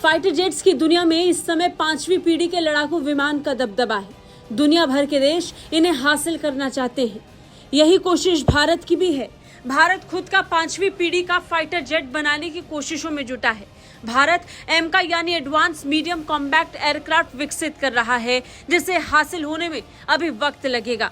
Fighter jets की दुनिया में इस समय 5वीं पीढ़ी के लड़ाकू विमान का दबदबा है। दुनिया भर के देश इन्हें हासिल करना चाहते हैं। यही कोशिश भारत की भी है। भारत खुद का 5वीं पीढ़ी का फाइटर जेट बनाने की कोशिशों में जुटा है। भारत एमका यानी एडवांस मीडियम कॉम्बैक्ट एयरक्राफ्ट विकसित कर रहा है, जिसे हासिल होने में अभी वक्त लगेगा।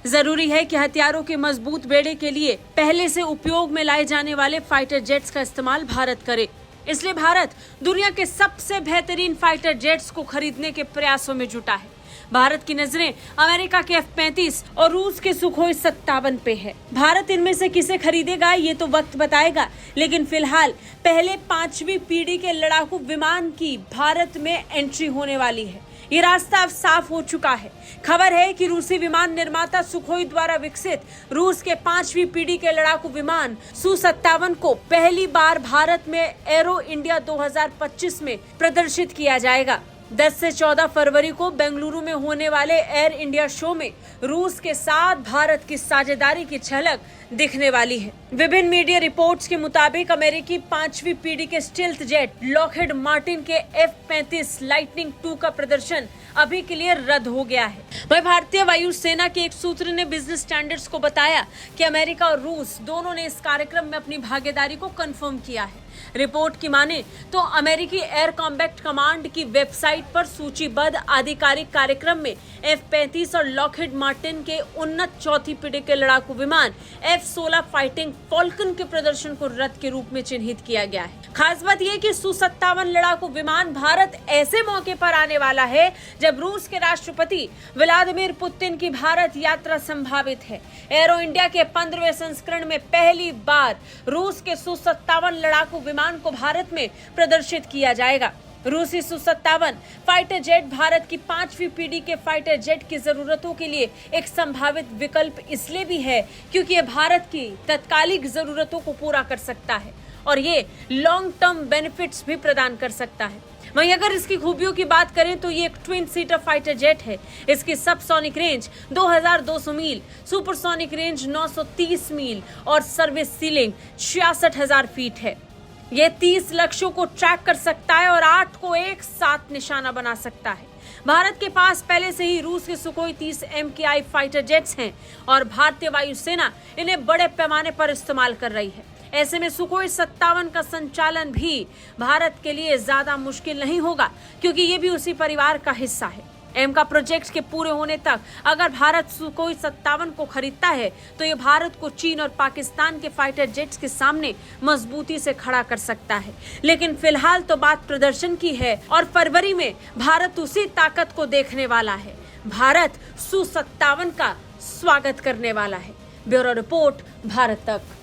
जरूरी है कि हथियारों के मजबूत बेड़े के लिए पहले से उपयोग में लाए जाने वाले फाइटर जेट्स का इस्तेमाल भारत करे। इसलिए भारत दुनिया के सबसे बेहतरीन फाइटर जेट्स को खरीदने के प्रयासों में जुटा है। भारत की नजरें अमेरिका के F-35 और रूस के सुखोई 57 पे है। भारत इनमें से किसे खरीदेगा ये तो वक्त बताएगा, लेकिन फिलहाल पहले 5वीं पीढ़ी के लड़ाकू विमान की भारत में एंट्री होने वाली है। ये रास्ता अब साफ हो चुका है। खबर है कि रूसी विमान निर्माता सुखोई द्वारा विकसित रूस के 5वीं पीढ़ी के लड़ाकू विमान Su-57 को पहली बार भारत में एरो इंडिया 2025 में प्रदर्शित किया जाएगा। 10 से 14 फरवरी को बेंगलुरु में होने वाले एयर इंडिया शो में रूस के साथ भारत की साझेदारी की झलक दिखने वाली है। विभिन्न मीडिया रिपोर्ट्स के मुताबिक अमेरिकी 5वीं पीढ़ी के स्टील्थ जेट लॉकहीड मार्टिन के F-35 लाइटनिंग 2 का प्रदर्शन अभी के लिए रद्द हो गया है। वहीं भारतीय वायुसेना के एक सूत्र ने बिजनेस स्टैंडर्ड्स को बताया कि अमेरिका और रूस दोनों ने इस कार्यक्रम में अपनी भागीदारी को कंफर्म किया है। रिपोर्ट की माने तो अमेरिकी एयर कॉम्बैट कमांड की वेबसाइट पर सूचीबद्ध आधिकारिक कार्यक्रम में F-35 और लॉकहीड मार्टिन के उन्नत चौथी पीढ़ी के लड़ाकू विमान F-16 फाइटिंग फॉल्कन के प्रदर्शन को रद्द के रूप में चिन्हित किया गया है। खास बात यह कि Su-57 लड़ाकू विमान भारत ऐसे मौके पर आने वाला है जब रूस के राष्ट्रपति व्लादिमीर पुतिन की भारत यात्रा संभावित है। एरो इंडिया के 15वें संस्करण में पहली बार रूस के Su-57 लड़ाकू विमान को भारत में प्रदर्शित किया जाएगा। रूसी Su-57 फाइटर जेट भारत की 5वीं पीढ़ी के फाइटर जेट की जरूरतों के लिए एक संभावित विकल्प इसलिए भी है क्योंकि ये भारत की तत्कालिक जरूरतों को पूरा कर सकता है और ये लॉन्ग टर्म बेनिफिट्स भी प्रदान कर सकता है। वहीं अगर इसकी खूबियों की बात करें तो ये एक ट्विन सीटर फाइटर जेट है। इसकी सबसोनिक रेंज 2200 मील, सुपरसोनिक रेंज 930 मील और सर्विस सीलिंग 66,000 फीट है। ये 30 लक्ष्यों को ट्रैक कर सकता है और 8 को एक साथ निशाना बना सकता है। भारत के पास पहले से ही रूस के सुखोई 30 MKI फाइटर जेट्स हैं और भारतीय वायुसेना इन्हें बड़े पैमाने पर इस्तेमाल कर रही है। ऐसे में सुखोई 57 का संचालन भी भारत के लिए ज्यादा मुश्किल नहीं होगा क्योंकि ये भी उसी परिवार का हिस्सा है। एमका प्रोजेक्ट के पूरे होने तक अगर भारत सुखोई 57 को खरीदता है तो ये भारत को चीन और पाकिस्तान के फाइटर जेट्स के सामने मजबूती से खड़ा कर सकता है। लेकिन फिलहाल तो बात प्रदर्शन की है और फरवरी में भारत उसी ताकत को देखने वाला है। भारत Su-57 का स्वागत करने वाला है। ब्यूरो रिपोर्ट, भारत तक।